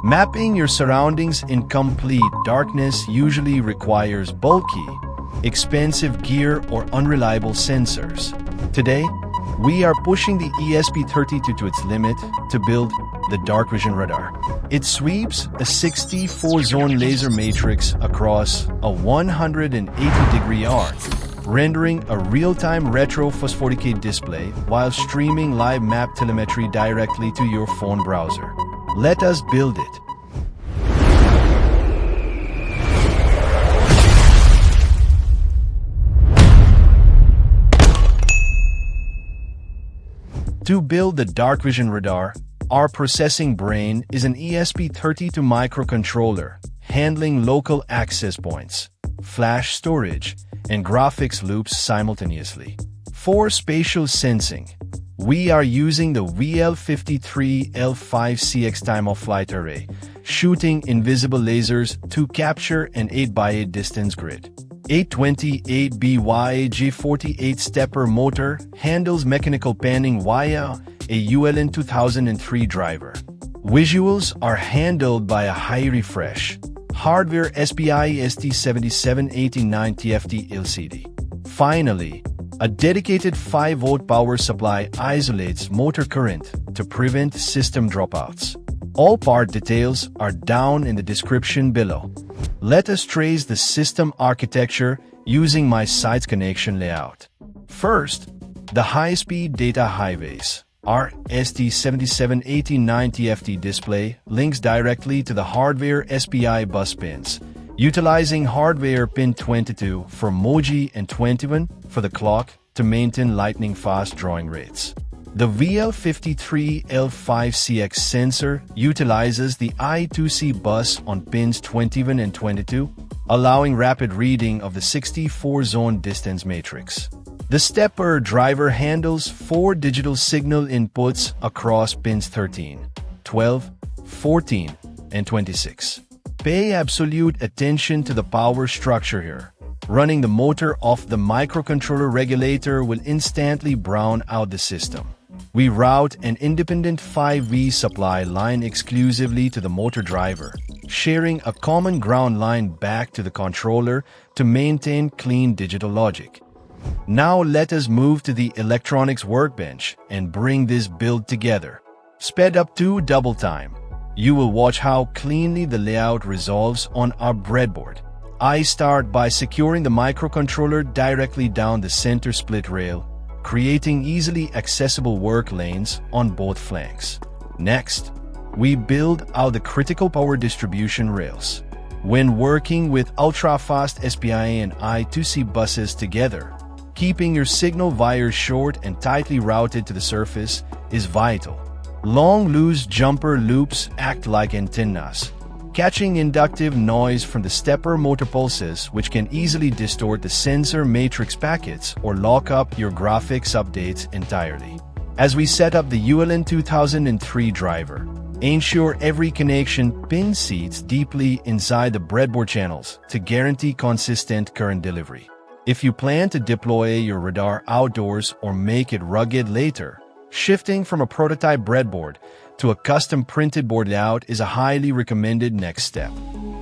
Mapping your surroundings in complete darkness usually requires bulky, expensive gear or unreliable sensors. Today, we are pushing the ESP32 to its limit to build the DarkVision Radar. It sweeps a 64-zone laser matrix across a 180-degree arc, rendering a real-time retro phosphorescent display while streaming live map telemetry directly to your phone browser. Let us build it. To build the DarkVision Radar, our processing brain is an ESP32 microcontroller, handling local access points, flash storage, and graphics loops simultaneously. For spatial sensing, we are using the VL53L5CX Time-of-Flight array, shooting invisible lasers to capture an 8x8 distance grid. 828BY-G48 stepper motor handles mechanical panning via a ULN 2003 driver. Visuals are handled by a high-refresh, hardware SPI ST7789 TFT LCD. Finally, a dedicated 5-volt power supply isolates motor current to prevent system dropouts. All part details are down in the description below. Let us trace the system architecture using my site's connection layout. First, the high-speed data highways. Our ST7789 TFT display links directly to the hardware SPI bus pins, utilizing hardware pin 22 for Moji and 21 for the clock to maintain lightning-fast drawing rates. The VL53L5CX sensor utilizes the I2C bus on pins 21 and 22, allowing rapid reading of the 64-zone distance matrix. The stepper driver handles 4 digital signal inputs across pins 13, 12, 14, and 26. Pay absolute attention to the power structure here. Running the motor off the microcontroller regulator will instantly brown out the system. We route an independent 5V supply line exclusively to the motor driver, sharing a common ground line back to the controller to maintain clean digital logic. Now let us move to the electronics workbench and bring this build together. Sped up to double time. You will watch how cleanly the layout resolves on our breadboard. I start by securing the microcontroller directly down the center split rail, creating easily accessible work lanes on both flanks. Next, we build out the critical power distribution rails. When working with ultra-fast SPI and I2C buses together, keeping your signal wires short and tightly routed to the surface is vital. Long, loose jumper loops act like antennas, catching inductive noise from the stepper motor pulses, which can easily distort the sensor matrix packets or lock up your graphics updates entirely. As we set up the ULN 2003 driver, ensure every connection pin seats deeply inside the breadboard channels to guarantee consistent current delivery. If you plan to deploy your radar outdoors or make it rugged later, shifting from a prototype breadboard to a custom printed board layout is a highly recommended next step.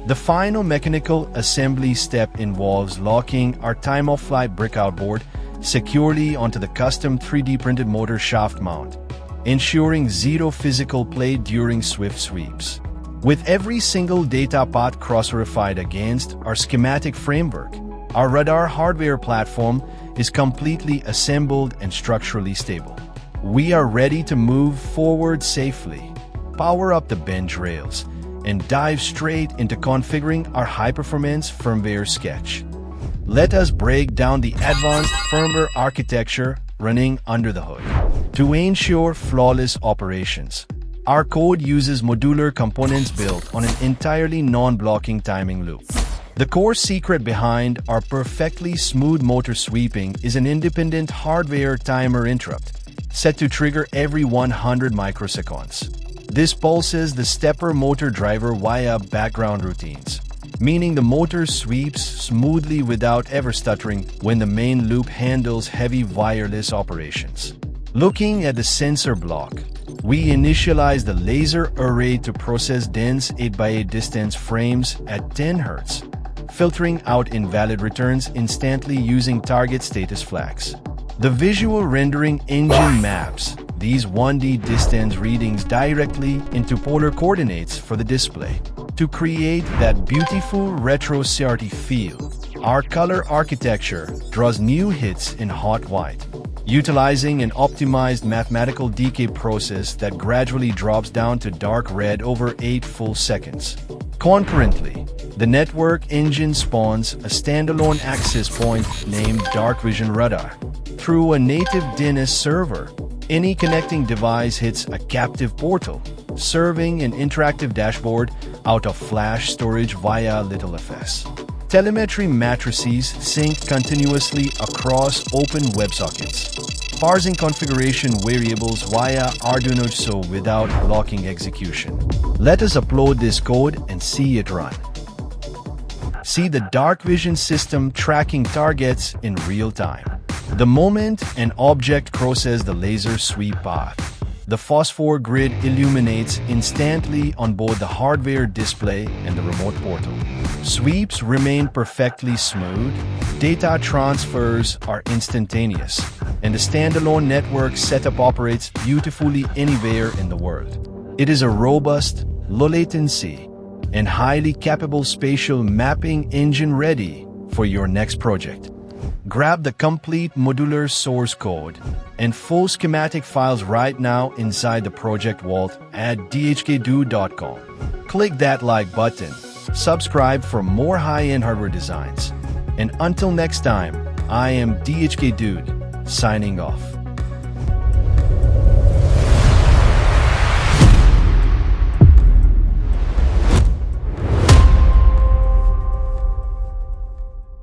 The final mechanical assembly step involves locking our time-of-flight breakout board securely onto the custom 3D printed motor shaft mount, ensuring zero physical play during swift sweeps. With every single data path cross-verified against our schematic framework, our radar hardware platform is completely assembled and structurally stable. We are ready to move forward safely, power up the bench rails, and dive straight into configuring our high-performance firmware sketch. Let us break down the advanced firmware architecture running under the hood. To ensure flawless operations, our code uses modular components built on an entirely non-blocking timing loop. The core secret behind our perfectly smooth motor sweeping is an independent hardware timer interrupt, set to trigger every 100 microseconds. This pulses the stepper motor driver via background routines, meaning the motor sweeps smoothly without ever stuttering when the main loop handles heavy wireless operations. Looking at the sensor block, We initialize the laser array to process dense 8x8 distance frames at 10 Hz, filtering out invalid returns instantly using target status flags. The visual rendering engine maps these 1D distance readings directly into polar coordinates for the display. To create that beautiful retro CRT feel, our color architecture draws new hits in hot white, utilizing an optimized mathematical decay process that gradually drops down to dark red over 8 full seconds. Concurrently, the network engine spawns a standalone access point named DarkVision Radar. Through a native DNS server, any connecting device hits a captive portal, serving an interactive dashboard out of flash storage via LittleFS. Telemetry matrices sync continuously across open WebSockets, parsing configuration variables via Arduino so without blocking execution. Let us upload this code and see it run. See the DarkVision system tracking targets in real time. The moment an object crosses the laser sweep path, the phosphor grid illuminates instantly on both the hardware display and the remote portal. Sweeps remain perfectly smooth, data transfers are instantaneous, and the standalone network setup operates beautifully anywhere in the world. It is a robust, low latency, and highly capable spatial mapping engine ready for your next project. Grab the complete modular source code and full schematic files right now inside the project vault at dhkdude.com. Click that like button, subscribe for more high-end hardware designs. And until next time, I am DHK Dude, signing off.